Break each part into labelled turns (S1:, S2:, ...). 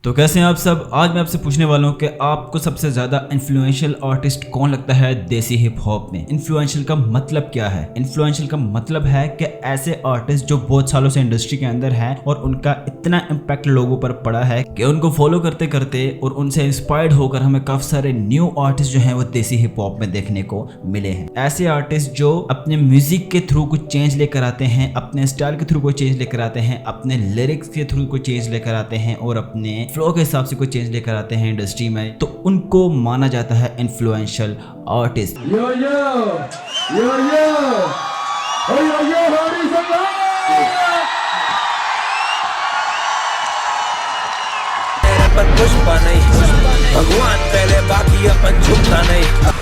S1: तो कैसे हैं आप सब। आज मैं आपसे पूछने वाला हूँ कि आपको सबसे ज्यादा इन्फ्लुएंशियल आर्टिस्ट कौन लगता है देसी हिप हॉप में। इन्फ्लुएंशियल का मतलब क्या है? इन्फ्लुएंशियल का मतलब है कि ऐसे आर्टिस्ट जो बहुत सालों से इंडस्ट्री के अंदर हैं और उनका इतना इम्पैक्ट लोगों पर पड़ा है कि उनको फॉलो करते करते और उनसे इंस्पायर्ड होकर हमें काफी सारे न्यू आर्टिस्ट जो हैं वो देसी हिप हॉप में देखने को मिले हैं। ऐसे आर्टिस्ट जो अपने म्यूजिक के थ्रू कुछ चेंज लेकर आते हैं, अपने स्टाइल के थ्रू कोई चेंज लेकर आते हैं, अपने लिरिक्स के थ्रू कोई चेंज लेकर आते हैं और अपने फ्लो के हिसाब से कोई चेंज लेकर आते हैं इंडस्ट्री में, तो उनको माना जाता है इन्फ्लुएंशियल आर्टिस्ट।
S2: पर पुष्पा नहीं, भगवान पहले बाकी अपन झुकता नहीं।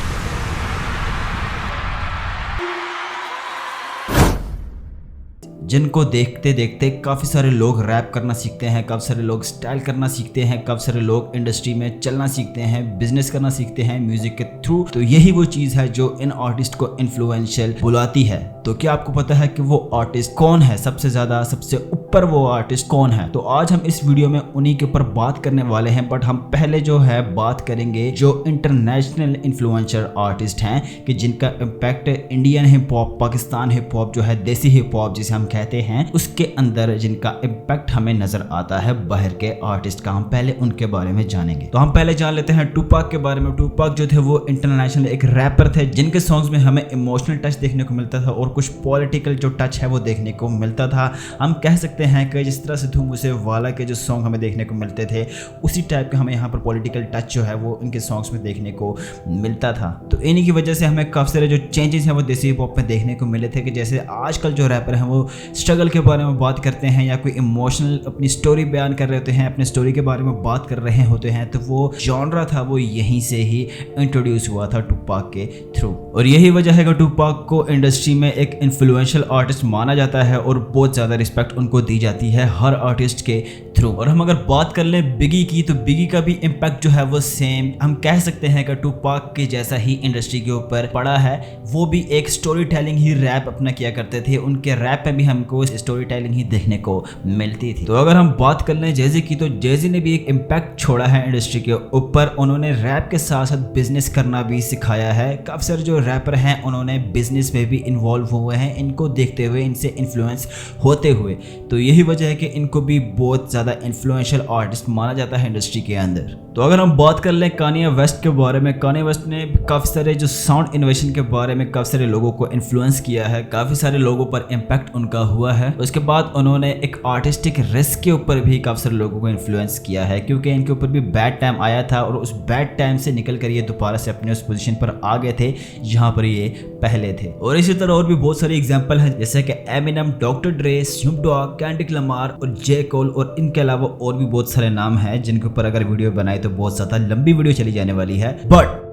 S1: जिनको देखते देखते काफ़ी सारे लोग रैप करना सीखते हैं, काफ़ी सारे लोग स्टाइल करना सीखते हैं, काफ़ी सारे लोग इंडस्ट्री में चलना सीखते हैं, बिजनेस करना सीखते हैं म्यूजिक के थ्रू। तो यही वो चीज़ है जो इन आर्टिस्ट को इन्फ्लुएंशियल बुलाती है। तो क्या आपको पता है कि वो आर्टिस्ट कौन है? सबसे ज़्यादा सबसे ऊपर वो आर्टिस्ट कौन है? तो आज हम इस वीडियो में उन्हीं के ऊपर बात करने वाले हैं। बट हम पहले जो है बात करेंगे जो इंटरनेशनल इन्फ्लुएंसर आर्टिस्ट हैं कि जिनका impact Indian hip hop, Pakistan hip hop जो है देसी हिप हॉप जिसे हम कहते हैं, उसके अंदर जिनका इम्पैक्ट हमें नजर आता है बाहर के आर्टिस्ट का। हम पहले उनके बारे में जानेंगे। तो हम पहले जान लेते हैं टूपाक के बारे में। टूपाक जो थे वो इंटरनेशनल एक रैपर थे जिनके सॉन्ग्स में हमें इमोशनल टच देखने को मिलता था और कुछ पॉलिटिकल जो टच है वो देखने को मिलता था। हम कह सकते हैं कि जिस तरह से धूम उसे वाला के जो सॉन्ग हमें देखने को मिलते थे, उसी टाइप के हमें यहाँ पर पॉलिटिकल टच जो है वो इनके सॉन्ग्स में देखने को मिलता था। तो इन्हीं की वजह से हमें काफ़ी सारे जो चेंजेस हैं वो देसी हिप हॉप में देखने को मिले थे कि जैसे आजकल जो रैपर हैं वो स्ट्रगल के बारे में बात करते हैं या कोई इमोशनल अपनी स्टोरी बयान कर रहे होते हैं, अपने स्टोरी के बारे में बात कर रहे होते हैं, तो वो जॉनरा था वो यहीं से ही इंट्रोड्यूस हुआ था टूपाक के थ्रू। और यही वजह है कि टूपाक को इंडस्ट्री में एक इन्फ्लुएंशियल आर्टिस्ट माना जाता है और बहुत ज़्यादा रिस्पेक्ट उनको दी जाती है हर आर्टिस्ट के थ्रू। और हम अगर बात कर लें बिगी की, तो बिगी का भी इम्पैक्ट जो है वो सेम हम कह सकते हैं कि टूपाक के जैसा ही इंडस्ट्री के ऊपर पड़ा है। वो भी एक स्टोरी टेलिंग ही रैप अपना किया करते थे। उनके रैप में भी हमको स्टोरी टेलिंग ही देखने को मिलती थी। तो अगर हम बात कर लें जेजी की, तो जेजी ने भी एक इम्पैक्ट छोड़ा है इंडस्ट्री के ऊपर। उन्होंने रैप के साथ साथ बिजनेस करना भी सिखाया है। काफ़ी सारे जो रैपर हैं उन्होंने बिजनेस में भी इन्वॉल्व हुए हैं, इनको देखते हुए, इनसे इन्फ्लुएंस होते हुए। तो यही वजह है कि इनको भी बहुत ज़्यादा इन्फ्लुएंशियल आर्टिस्ट माना जाता है इंडस्ट्री के अंदर। तो अगर हम बात कर लें कान्ये वेस्ट के बारे में, कान्ये वेस्ट ने काफ़ी सारे जो साउंड इनोवेशन के बारे में काफ़ी सारे लोगों को इन्फ्लुएंस किया है, काफ़ी सारे लोगों पर इम्पैक्ट उनका हुआ है। उसके बाद उन्होंने एक आर्टिस्टिक रिस्क के ऊपर भी काफ़ी सारे लोगों को इन्फ्लुएंस किया है क्योंकि इनके ऊपर भी बैड टाइम आया था और उस बैड टाइम से निकल कर ये दोबारा से अपने उस पोजीशन पर आ गए थे जहाँ पर ये पहले थे। और इसी तरह और भी बहुत सारे एग्जाम्पल हैं जैसे कि Eminem, doctor ड्रे, Snoop Dogg, Kendrick Lamar और जे कोल, और इनके अलावा और भी बहुत सारे नाम हैं जिनके ऊपर अगर वीडियो बनाए तो बहुत ज़्यादा लंबी वीडियो चली जाने वाली है। बट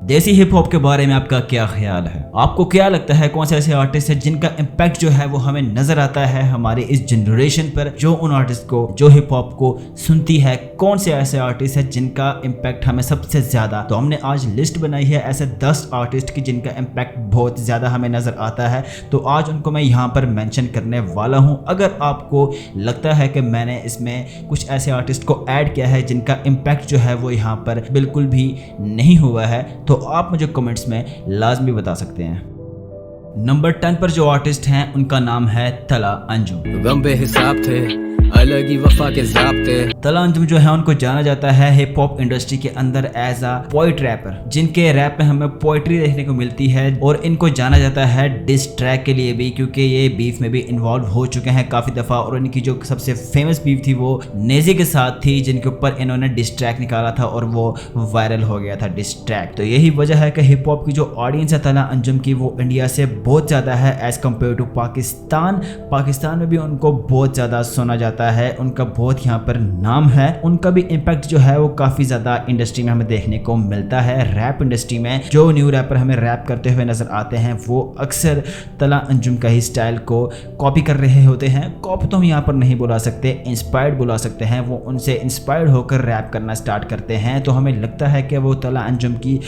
S1: देसी हिप हॉप के बारे में आपका क्या ख्याल है? आपको क्या लगता है कौन से ऐसे आर्टिस्ट हैं जिनका इम्पैक्ट जो है वो हमें नजर आता है हमारे इस जनरेशन पर, जो उन आर्टिस्ट को, जो हिप हॉप को सुनती है? कौन से ऐसे आर्टिस्ट हैं जिनका इम्पैक्ट हमें सबसे ज्यादा? तो हमने आज लिस्ट बनाई है ऐसे 10 आर्टिस्ट की जिनका इम्पैक्ट बहुत ज्यादा हमें नजर आता है। तो आज उनको मैं यहाँ पर मेंशन करने वाला हूँ। अगर आपको लगता है कि मैंने इसमें कुछ ऐसे आर्टिस्ट को ऐड किया है जिनका इम्पैक्ट जो है वो यहाँ पर बिल्कुल भी नहीं हुआ है, तो आप मुझे कमेंट्स में लाजमी बता सकते हैं। नंबर 10 पर जो आर्टिस्ट हैं उनका नाम है तला अंजुम।
S2: गम बेहिसाब थे, अलग ही वफा के ज़ाब्ते।
S1: तला अंजुम जो है उनको जाना जाता है हिप हॉप इंडस्ट्री के अंदर एज अ पोइट रैपर, जिनके रैप में हमें पोइट्री देखने को मिलती है। और इनको जाना जाता है डिस ट्रैक के लिए भी क्योंकि ये बीफ में भी इन्वॉल्व हो चुके हैं काफ़ी दफ़ा। और इनकी जो सबसे फेमस बीफ थी वो नेजी के साथ थी, जिनके ऊपर इन्होंने डिस ट्रैक निकाला था और वो वायरल हो गया था डिस ट्रैक। तो यही वजह है कि हिप हॉप की जो ऑडियंस है तला अंजुम की, वो इंडिया से बहुत ज़्यादा है as compare to Pakistan. Pakistan में भी उनको बहुत ज़्यादा सुना जाता है, उनका बहुत यहाँ पर नाम है। उनका भी इम्पैक्ट जो है वो काफ़ी ज़्यादा इंडस्ट्री में हमें देखने को मिलता है। रैप इंडस्ट्री में जो न्यू रैपर हमें रैप करते हुए नज़र आते हैं वो अक्सर तला अंजुम का ही स्टाइल को कॉपी कर रहे होते हैं। कॉपी तो हम यहाँ पर नहीं बुला सकते, इंस्पायर्ड बुला सकते हैं। वो उनसे इंस्पायर्ड होकर रैप करना स्टार्ट करते हैं, तो हमें लगता है कि वो तला अंजुम की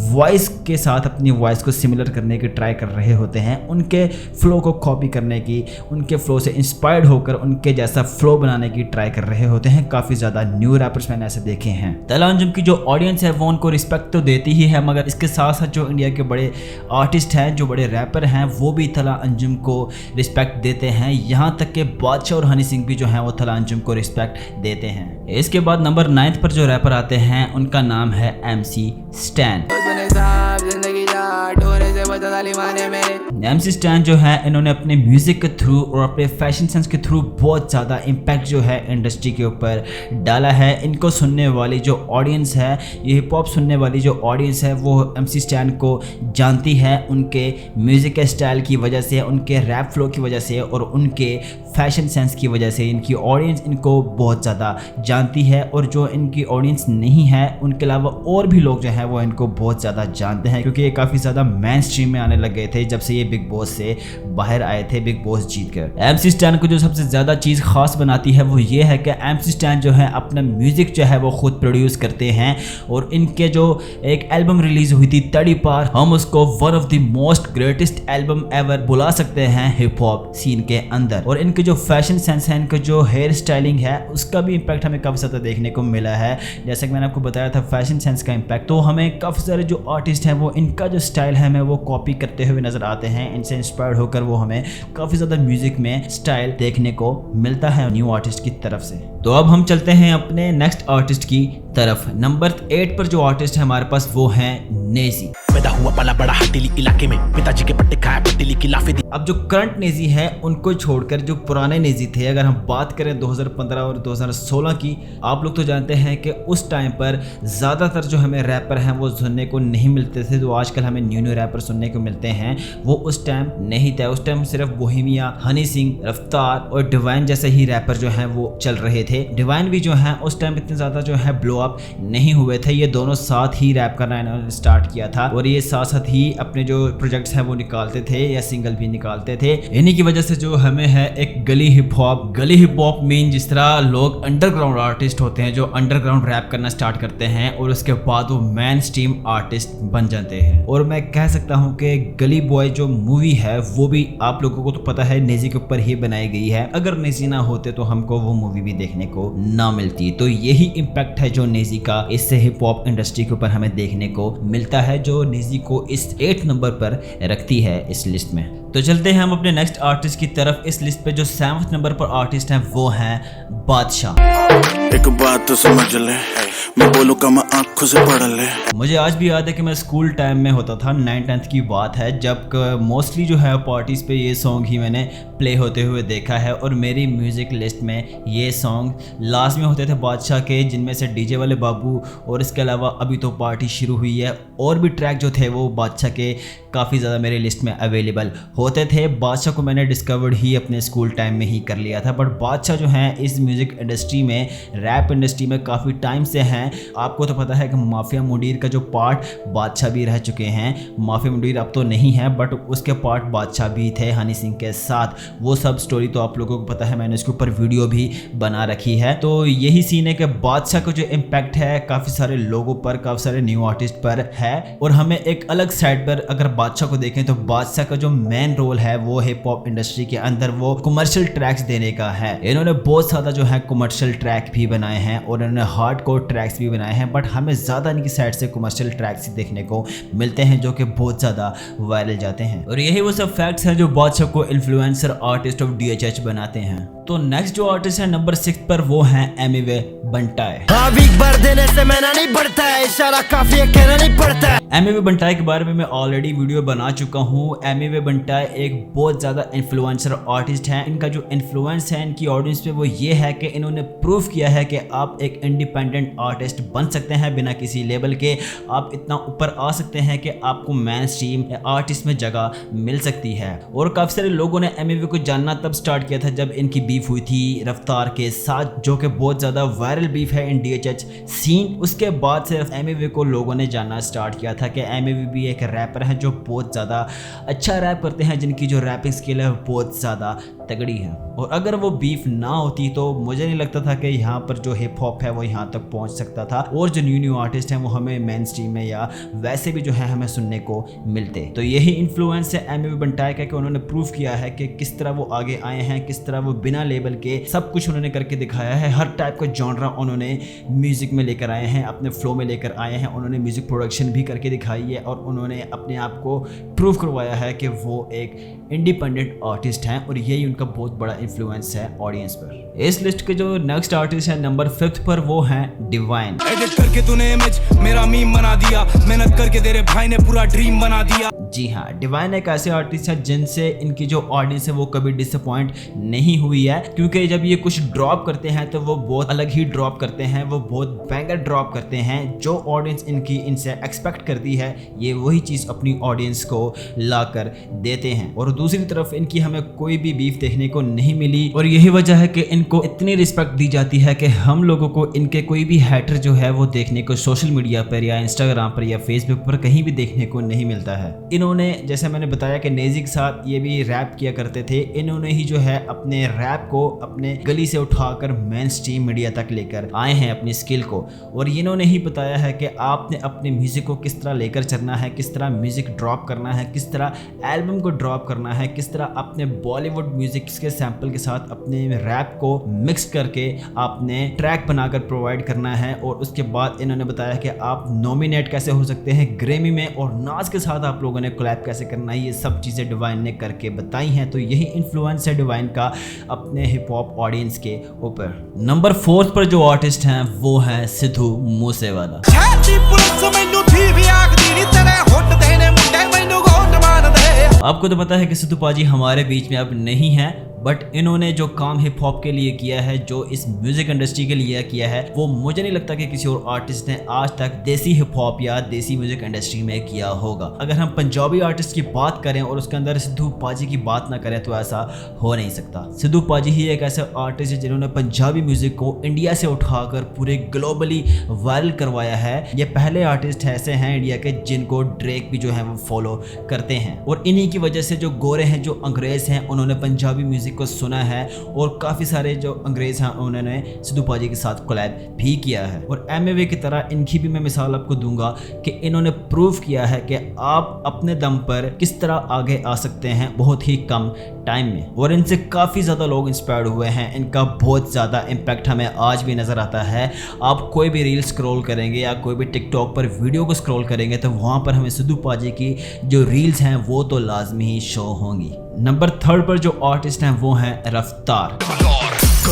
S1: वॉइस के साथ अपनी वॉइस को सिमिलर करने की ट्राई कर रहे होते हैं, उनके फ्लो को कॉपी करने की, उनके फ्लो से इंस्पायर्ड होकर उनके जैसा फ्लो बनाने की ट्राई कर रहे होते हैं। काफी ज्यादा न्यू रैपर्स मैंने ऐसे देखे हैं। तला अंजुम की जो ऑडियंस है वो उनको रिस्पेक्ट तो देती ही है, मगर इसके साथ साथ जो इंडिया के बड़े आर्टिस्ट हैं, जो बड़े रैपर हैं, वो भी तला अंजुम को रिस्पेक्ट देते हैं। यहाँ तक के बादशाह और हनी सिंह भी जो है वो तला अंजुम को रिस्पेक्ट देते हैं। इसके बाद नंबर 9 पर जो रैपर आते हैं उनका नाम है MC स्टैन। MC स्टैन जो है इन्होंने अपने म्यूजिक के थ्रू और अपने फैशन सेंस के थ्रू बहुत ज़्यादा इम्पैक्ट जो है इंडस्ट्री के ऊपर डाला है। इनको सुनने वाली जो ऑडियंस है, ये हिप हॉप सुनने वाली जो ऑडियंस है, वो MC स्टैन को जानती है उनके म्यूज़िक के स्टाइल की वजह से, उनके रैप फ्लो की वजह से और उनके फैशन सेंस की वजह से। इनकी ऑडियंस इनको बहुत ज़्यादा जानती है और जो इनकी ऑडियंस नहीं है उनके अलावा और भी लोग जो हैं वो इनको बहुत ज़्यादा जानते हैं, क्योंकि ये काफ़ी ज़्यादा मेन स्ट्रीम में आने लग गए थे जब से ये बिग बॉस से बाहर आए थे, बिग बॉस जीत कर। MC स्टैन को जो सबसे ज़्यादा चीज़ खास बनाती है वो ये है कि MC स्टैन जो है अपना म्यूज़िक जो है वो खुद प्रोड्यूस करते हैं और इनके जो एक एल्बम रिलीज हुई थी तड़ी पार, हम उसको one of the most greatest album ever बुला सकते हैं हिप हॉप सीन के अंदर। और इनके जो फैशन सेंस है, इनका जो हेयर स्टाइलिंग है, उसका भी इम्पैक्ट हमें काफ़ी ज़्यादा देखने को मिला है। जैसे कि मैंने आपको बताया था फैशन सेंस का इम्पैक्ट, तो हमें काफ़ी सारे जो आर्टिस्ट हैं वो इनका जो स्टाइल है हमें वो कॉपी करते हुए नजर आते हैं। इनसे इंस्पायर्ड होकर वो हमें काफ़ी ज़्यादा म्यूजिक में स्टाइल देखने को मिलता है न्यू आर्टिस्ट की तरफ से। तो अब हम चलते हैं अपने नेक्स्ट आर्टिस्ट की तरफ। नंबर 8 पर जो आर्टिस्ट है हमारे पास वो है नेजी।
S3: पैदा हुआ पला बड़ा हटीली इलाके में, पिताजी के पट्टे खाए पतीली की लाफे दी।
S1: अब जो करंट नेजी है उनको छोड़कर जो पुराने नेजी थे, अगर हम बात करें 2015 और 2016 की, आप लोग तो जानते हैं कि उस टाइम पर ज़्यादातर जो हमें रैपर हैं वो सुनने को नहीं मिलते थे। जो आजकल हमें न्यू रैपर सुनने को मिलते हैं वो उस टाइम नहीं था। उस टाइम सिर्फ बोहेमिया, हनी सिंह, रफ्तार और डिवाइन जैसे ही रैपर जो हैं वो चल रहे थे। डिवाइन भी जो है उस टाइम इतने ज़्यादा जो है ब्लो अप नहीं हुए थे। ये दोनों साथ ही रैप करना इन्होंने स्टार्ट किया था और ये साथ साथ ही अपने जो प्रोजेक्ट्स हैं वो निकालते थे या सिंगल भी निकालते थे। इन्हीं की वजह से जो हमें है एक गली हिप हॉप मीन, जिस तरह लोग अंडरग्राउंड आर्टिस्ट होते हैं जो अंडरग्राउंड रैप करना स्टार्ट करते हैं और उसके बाद वो मेन स्ट्रीम आर्टिस्ट बन जाते हैं। और मैं कह सकता हूँ कि गली बॉय जो मूवी है वो भी आप लोगों को तो पता है नेजी के ऊपर ही बनाई गई है। अगर नेजी ना होते तो हमको वो मूवी भी देखने को ना मिलती। तो यही इम्पैक्ट है जो नेजी का इससे हिप हॉप इंडस्ट्री के ऊपर हमें देखने को मिलता है, जो नेजी को इस 8 नंबर पर रखती है इस लिस्ट में। तो चलते हैं हम अपने नेक्स्ट आर्टिस्ट की तरफ। इस लिस्ट पे जो 7th नंबर पर आर्टिस्ट हैं वो हैं बादशाह।
S3: एक बात तो समझ ले, मैं बोलूं का मैं आंखों से पढ़ ले।
S1: मुझे आज भी याद है कि मैं स्कूल टाइम में होता था, 9th-10th की बात है, जब मोस्टली जो है पार्टीज पे ये सॉन्ग ही मैंने प्ले होते हुए देखा है और मेरी म्यूज़िक लिस्ट में ये सॉन्ग लास्ट में होते थे बादशाह के, जिनमें से डीजे वाले बाबू और इसके अलावा अभी तो पार्टी शुरू हुई है और भी ट्रैक जो थे वो बादशाह के काफ़ी ज़्यादा मेरी लिस्ट में अवेलेबल होते थे। बादशाह को मैंने डिस्कवर्ड ही अपने स्कूल टाइम में ही कर लिया था। बट बादशाह जो हैं इस म्यूज़िक इंडस्ट्री में, रैप इंडस्ट्री में काफ़ी टाइम से हैं। आपको तो पता है कि माफिया मुडीर का जो पार्ट बादशाह भी रह चुके हैं। माफिया मुडीर अब तो नहीं है बट उसके पार्ट बादशाह भी थे हनी सिंह के साथ। वो सब स्टोरी तो आप लोगों को पता है, मैंने इसके ऊपर वीडियो भी बना रखी है। तो यही सीन है कि बादशाह का जो इम्पैक्ट है काफ़ी सारे लोगों पर, काफ़ी सारे न्यू आर्टिस्ट पर है। और हमें एक अलग साइड पर अगर बादशाह को देखें तो बादशाह का जो मेन रोल है वो हिप हॉप इंडस्ट्री के अंदर वो कमर्शियल ट्रैक्स देने का है। इन्होंने बहुत ज़्यादा जो है कमर्शियल ट्रैक भी बनाए हैं और इन्होंने हार्डकोर ट्रैक्स भी बनाए हैं, बट हमें ज़्यादा इनकी साइड से कमर्शियल ट्रैक्स ही देखने को मिलते हैं जो कि बहुत ज़्यादा वायरल जाते हैं। और यही वो सब फैक्ट्स हैं जो बादशाह को इन्फ्लुएंसर आर्टिस्ट ऑफ DHH बनाते हैं। तो नेक्स्ट जो आर्टिस्ट है नंबर 6 पर वो हैं एमिवे बंटाई।
S3: देने से मैंने नहीं बढ़ता है, इशारा काफी है, कहना नहीं पड़ता है।
S1: एमिवे बंटाई के बारे में मैं ऑलरेडी वीडियो बना चुका हूँ। एमिवे बंटाई एक बहुत ज़्यादा इन्फ्लुएंसर आर्टिस्ट हैं। इनका जो इन्फ्लुएंस है इनकी ऑडियंस पे वो ये है कि इन्होंने प्रूव किया है कि आप एक इंडिपेंडेंट आर्टिस्ट बन सकते हैं बिना किसी लेबल के। आप इतना ऊपर आ सकते हैं कि आपको मेन स्ट्रीम आर्टिस्ट में जगह मिल सकती है। और काफ़ी सारे लोगों ने एमिवे को जानना तब स्टार्ट किया था जब इनकी बीफ हुई थी रफ्तार के साथ, जो कि बहुत ज़्यादा वायरल बीफ है इन DHH सीन। उसके बाद से एमिवे को लोगों ने जानना स्टार्ट किया था कि एमिवे भी एक रैपर है जो बहुत ज़्यादा अच्छा रैप करते हैं, जिनकी जो रैपिंग स्किल है बहुत ज़्यादा तगड़ी है। और अगर वो बीफ ना होती तो मुझे नहीं लगता था कि यहाँ पर जो हिप हॉप है वो यहाँ तक पहुँच सकता था और जो न्यू आर्टिस्ट हैं वो हमें मेन स्ट्रीम में या वैसे भी जो है हमें सुनने को मिलते। तो यही इन्फ्लुएंस है एमवी बंटाई का कि उन्होंने प्रूव किया है कि किस तरह वो आगे आए हैं, किस तरह वो बिना लेबल के सब कुछ उन्होंने करके दिखाया है। हर टाइप का जॉनरा उन्होंने म्यूजिक में लेकर आए हैं, अपने फ्लो में लेकर आए हैं। उन्होंने म्यूजिक प्रोडक्शन भी करके दिखाई है और उन्होंने अपने आप को प्रूव करवाया है कि वो एक इंडिपेंडेंट आर्टिस्ट हैं और यही उनका बहुत बड़ा इन्फ्लुएंस है ऑडियंस पर। इस लिस्ट के जो नेक्स्ट आर्टिस्ट है नंबर 5 पर वो हैं डिवाइन।
S2: एडिट करके तूने इमेज मेरा मीम बना दिया, मेहनत करके तेरे भाई ने पूरा ड्रीम बना दिया।
S1: जी हाँ, डिवाइन एक ऐसे आर्टिस्ट है जिनसे इनकी जो ऑडियंस है वो कभी डिसअपॉइंट नहीं हुई है, क्योंकि जब ये कुछ ड्रॉप करते हैं तो वो बहुत अलग ही ड्रॉप करते हैं, वो बहुत बैंगर ड्रॉप करते हैं। जो ऑडियंस इनकी इनसे एक्सपेक्ट करती है ये वही चीज़ अपनी ऑडियंस को ला कर देते हैं। और दूसरी तरफ इनकी हमें कोई भी बीफ देखने को नहीं मिली और यही वजह है कि इनको इतनी रिस्पेक्ट दी जाती है कि हम लोगों को इनके कोई भी हैटर जो है वो देखने को सोशल मीडिया पर या इंस्टाग्राम पर या फेसबुक पर कहीं भी देखने को नहीं मिलता है। इन्होंने जैसे मैंने बताया कि नेजी के साथ ये भी रैप किया करते थे, इन्होंने ही जो है अपने रैप को अपने गली से उठाकर मेन स्ट्रीम मीडिया तक लेकर आए हैं अपनी स्किल को। और इन्होंने ही बताया है कि आपने अपने म्यूजिक को किस तरह लेकर चलना है, किस तरह म्यूजिक ड्रॉप करना है, किस तरह एल्बम को ड्रॉप करना है, किस तरह अपने बॉलीवुड म्यूजिक के सैंपल के साथ अपने रैप को मिक्स करके आपने ट्रैक बनाकर प्रोवाइड करना है। और उसके बाद इन्होंने बताया कि आप नॉमिनेट कैसे हो सकते हैं ग्रैमी में और नाज के साथ आप लोगों ने कोलैब कैसे करना है, ये सब चीज़ें डिवाइन ने करके बताई हैं। तो यही इन्फ्लुएंस है डिवाइन का अपने हिप हॉप ऑडियंस के ऊपर। नंबर 4 पर जो आर्टिस्ट हैं वो है सिद्धू मूसेवाला। आपको तो पता है कि सिद्धू पाजी हमारे बीच में अब नहीं है, बट इन्होंने जो काम हिप हॉप के लिए किया है, जो इस म्यूजिक इंडस्ट्री के लिए किया है, वो मुझे नहीं लगता कि किसी और आर्टिस्ट ने आज तक देसी हिप हॉप या देसी म्यूजिक इंडस्ट्री में किया होगा। अगर हम पंजाबी आर्टिस्ट की बात करें और उसके अंदर सिद्धू पाजी की बात ना करें तो ऐसा हो नहीं सकता। सिद्धू पाजी ही एक ऐसा आर्टिस्ट है जिन्होंने पंजाबी म्यूजिक को इंडिया से उठाकर पूरे ग्लोबली वायरल करवाया है। ये पहले आर्टिस्ट ऐसे हैं इंडिया के जिनको ड्रेक भी जो है वो फॉलो करते हैं और इन्हीं की वजह से जो गोरे हैं, जो अंग्रेज हैं, उन्होंने पंजाबी म्यूजिक को सुना है और काफी सारे जो अंग्रेज हैं उन्होंने सिद्धू पाजी के साथ कोलैब भी किया है। और एमवे की तरह इनकी भी मैं मिसाल आपको दूंगा कि इन्होंने प्रूव किया है कि आप अपने दम पर किस तरह आगे आ सकते हैं बहुत ही कम टाइम में। और इनसे काफी ज्यादा लोग इंस्पायर्ड हुए हैं, इनका बहुत ज्यादा इम्पैक्ट हमें आज भी नजर आता है। आप कोई भी रील स्क्रॉल करेंगे या कोई भी टिकटॉक पर वीडियो को स्क्रॉल करेंगे तो वहां पर हमें सिद्धू पाजी की जो रील्स हैं वो तो लाजमी ही शो होंगी। नंबर 3 पर जो आर्टिस्ट हैं वो हैं रफ्तार।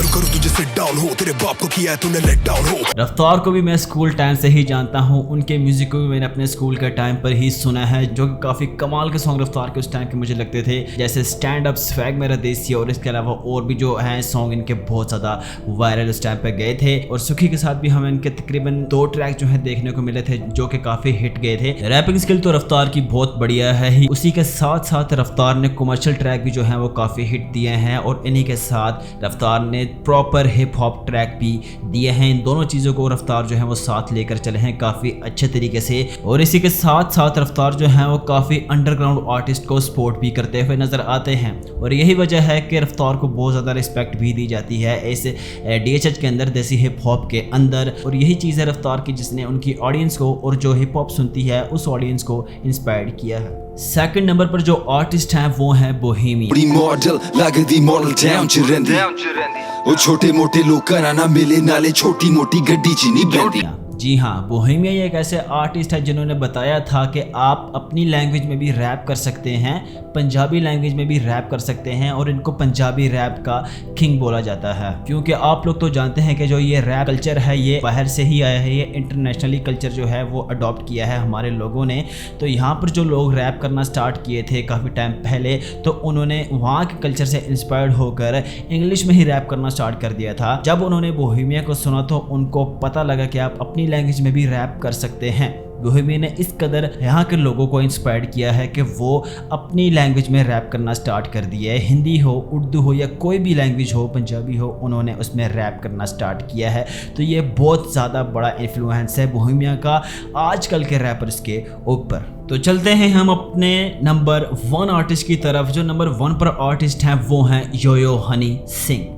S3: करूं तुझे सिट डाउन हो, तेरे बाप को किया है तूने लेट डाउन हो।
S1: रफ्तार को भी मैं स्कूल टाइम से ही जानता हूँ, उनके म्यूजिक को भी मैंने अपने स्कूल के टाइम पर ही सुना है, जो कि काफी कमाल के सॉन्ग रफ्तार के उस टाइम के मुझे लगते थे, जैसे स्टैंड अप, स्वैग मेरा देसी और इसके अलावा और भी जो हैं सॉन्ग इनके बहुत ज्यादा वायरल उस टाइम पर गए थे। और सुखी के साथ भी हमें इनके तकरीबन 2 ट्रैक जो है देखने को मिले थे जो कि काफी हिट गए थे। रैपिंग स्किल तो रफ्तार की बहुत बढ़िया है ही, उसी के साथ साथ रफ्तार ने कमर्शियल ट्रैक भी जो है वो काफी हिट दिए हैं और इन्हीं के साथ रफ्तार ने प्रॉपर हिप हॉप ट्रैक भी दिए हैं। इन दोनों चीज़ों को रफ्तार जो है वो साथ लेकर चले हैं काफ़ी अच्छे तरीके से। और इसी के साथ साथ रफ्तार जो है वो काफ़ी अंडरग्राउंड आर्टिस्ट को सपोर्ट भी करते हुए नज़र आते हैं और यही वजह है कि रफ्तार को बहुत ज़्यादा रिस्पेक्ट भी दी जाती है इस DHH के अंदर, देसी हिप हॉप के अंदर। और यही चीज़ है रफ्तार की जिसने उनकी ऑडियंस को और जो हिप हॉप सुनती है उस ऑडियंस को इंस्पायर्ड किया है। सेकंड नंबर पर जो आर्टिस्ट हैं वो हैं बोहेमियन।
S4: मॉडल लगदी मॉडल टाउन च रहिंदी ओ छोटे मोटे लोकां ना मिले नाले छोटी मोटी गड्डी च नहीं बैठी।
S1: जी हाँ, बोहेमिया एक ऐसे आर्टिस्ट है जिन्होंने बताया था कि आप अपनी लैंग्वेज में भी रैप कर सकते हैं, पंजाबी लैंग्वेज में भी रैप कर सकते हैं और इनको पंजाबी रैप का किंग बोला जाता है। क्योंकि आप लोग तो जानते हैं कि जो ये रैप कल्चर है ये बाहर से ही आया है, ये इंटरनेशनली कल्चर जो है वो अडॉप्ट किया है हमारे लोगों ने। तो यहाँ पर जो लोग रैप करना स्टार्ट किए थे काफ़ी टाइम पहले, तो उन्होंने वहाँ के कल्चर से इंस्पायर्ड होकर इंग्लिश में ही रैप करना स्टार्ट कर दिया था। जब उन्होंने बोहेमिया को सुना तो उनको पता लगा कि आप अपनी लैंग्वेज में भी रैप कर सकते हैं। बोहेमिया ने इस कदर यहाँ के लोगों को इंस्पायर किया है कि वो अपनी लैंग्वेज में रैप करना स्टार्ट कर दिया है। हिंदी हो, उर्दू हो या कोई भी लैंग्वेज हो, पंजाबी हो, उन्होंने उसमें रैप करना स्टार्ट किया है। तो ये बहुत ज़्यादा बड़ा इन्फ्लुएंस है बोहेमिया का आजकल के रैपर्स के ऊपर। तो चलते हैं हम अपने नंबर 1 आर्टिस्ट की तरफ। जो नंबर 1 पर आर्टिस्ट हैं वो हैं योयो हनी सिंह।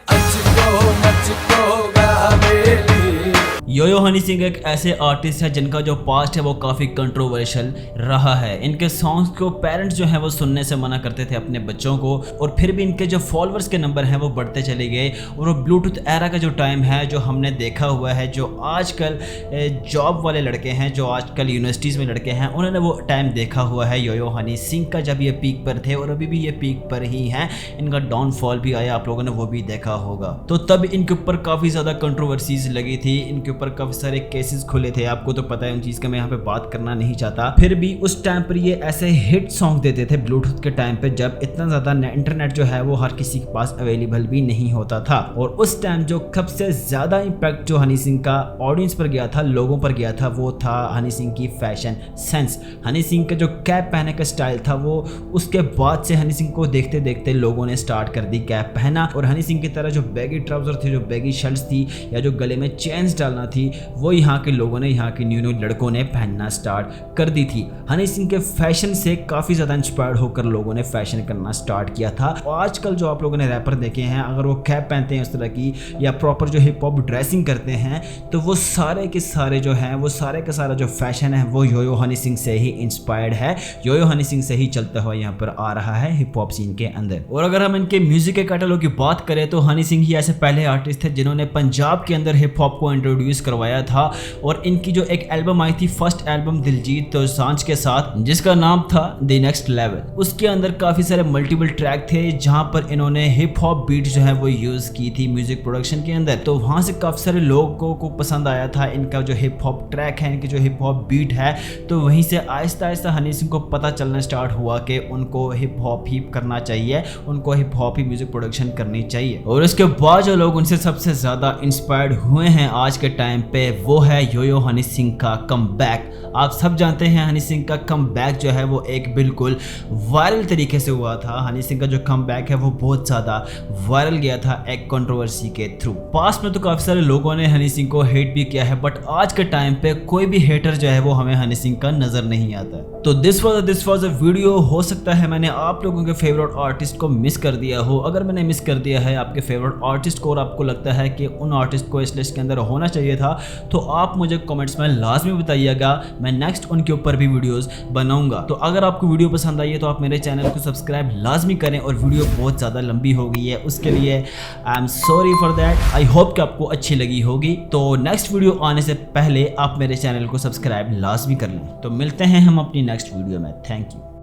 S1: योयो हनी सिंह एक ऐसे आर्टिस्ट है जिनका जो पास्ट है वो काफ़ी कंट्रोवर्शियल रहा है। इनके सॉन्ग्स को पेरेंट्स जो हैं वो सुनने से मना करते थे अपने बच्चों को, और फिर भी इनके जो फॉलोअर्स के नंबर हैं वो बढ़ते चले गए। और वो ब्लूटूथ एरा का जो टाइम है जो हमने देखा हुआ है, जो आजकल जॉब वाले लड़के हैं, जो आजकल यूनिवर्सिटीज़ में लड़के हैं, उन्होंने वो टाइम देखा हुआ है योयो हनी सिंह का, जब ये पीक पर थे और अभी भी ये पीक पर ही हैं। इनका डाउनफॉल भी आया, आप लोगों ने वो भी देखा होगा। तो तब इनके ऊपर काफ़ी ज़्यादा कंट्रोवर्सीज लगी थी, इनके पर काफी सारे केसेस खुले थे, आपको तो पता है, उन चीज का मैं यहाँ पे बात करना नहीं चाहता। फिर भी उस टाइम पर ये ऐसे हिट सॉन्ग देते थे ब्लूटूथ के टाइम पे, जब इतना ज्यादा इंटरनेट जो है वो हर किसी के पास अवेलेबल भी नहीं होता था। और उस टाइम जो सबसे ज्यादा इंपैक्ट जो हनी सिंह का ऑडियंस पर गया था, लोगों पर गया था, वो था हनी सिंह की फैशन सेंस। हनी सिंह का जो कैप पहने का स्टाइल था, वो उसके बाद से हनी सिंह को देखते देखते लोगों ने स्टार्ट कर दी कैप पहना। और हनी सिंह की तरह जो बैगी ट्राउजर थे, जो बैगी शर्ट्स थी, या जो गले में चेन्स डालना थी, वो यहाँ के लोगों ने, यहाँ के न्यू लड़कों ने पहनना स्टार्ट कर दी थी। हनी सिंह के फैशन से काफ़ी ज़्यादा इंस्पायर्ड होकर लोगों ने फैशन करना स्टार्ट किया था। और आजकल जो आप लोगों ने रैपर देखे हैं, अगर वो कैप पहनते हैं उस तरह की, या प्रॉपर जो हिप हॉप ड्रेसिंग करते हैं, तो वो सारे के सारे जो हैं, वो सारे का सारा जो फैशन है वो योयो हनी सिंह से ही इंस्पायर्ड है, योयो हनी सिंह से ही चलता हुआ यहाँ पर आ रहा है हिप हॉप सीन के अंदर। और अगर हम इनके म्यूजिक के कैटलॉग की बात करें तो हनी सिंह ही ऐसे पहले आर्टिस्ट थे जिन्होंने पंजाब के अंदर हिप हॉप को इंट्रोड्यूस करवाया था। और इनकी जो एक एल्बम आई थी, फर्स्ट एल्बम दिलजीत दोसांझ के साथ, जिसका नाम था द नेक्स्ट लेवल, उसके अंदर काफी सारे मल्टीपल ट्रैक थे जहां पर इन्होंने हिप हॉप बीट जो है वो यूज की थी म्यूजिक प्रोडक्शन के अंदर। तो वहां से काफी सारे लोगों को पसंद आया था इनका जो हिप हॉप ट्रैक है, इनकी जो हिप हॉप बीट है। तो वहीं से आहिस्ता आहिस्ता हनी सिंह को पता चलना स्टार्ट हुआ कि उनको हिप हॉप ही करना चाहिए, उनको हिप हॉप ही म्यूजिक प्रोडक्शन करनी चाहिए। और उसके बाद जो लोग उनसे सबसे ज्यादा इंस्पायर्ड हुए हैं आज के टाइम पे, वो है योयो हनी सिंह का कमबैक। आप सब जानते हैं हनी सिंह का कमबैक जो है वो एक बिल्कुल वायरल तरीके से हुआ था। हनी सिंह का जो कमबैक है वो बहुत ज़्यादा वायरल गया था एक कंट्रोवर्सी के थ्रू। पास्ट में तो काफ़ी सारे लोगों ने हनी सिंह को हेट भी किया है, बट आज के टाइम पे कोई भी हेटर जो है वो हमें हनी सिंह का नज़र नहीं आता है। तो दिस वाज अ वीडियो। हो सकता है मैंने आप लोगों के फेवरेट आर्टिस्ट को मिस कर दिया हो। अगर मैंने मिस कर दिया है आपके फेवरेट आर्टिस्ट को और आपको लगता है कि उन आर्टिस्ट को इस लिस्ट के अंदर होना चाहिए था, तो आप मुझे कमेंट्स में लाजमी बताइएगा, मैं नेक्स्ट उनके ऊपर भी वीडियोस बनाऊंगा। तो अगर आपको वीडियो पसंद आई है तो आप मेरे चैनल को सब्सक्राइब लाजमी करें। और वीडियो बहुत ज़्यादा लंबी हो गई है, उसके लिए I am sorry for that. I hope कि आपको अच्छी लगी होगी। तो नेक्स्ट वीडियो आने से पहले आप मेरे चैनल को सब्सक्राइब लाजमी कर लें। तो मिलते हैं हम अपनी नेक्स्ट वीडियो में। Thank you.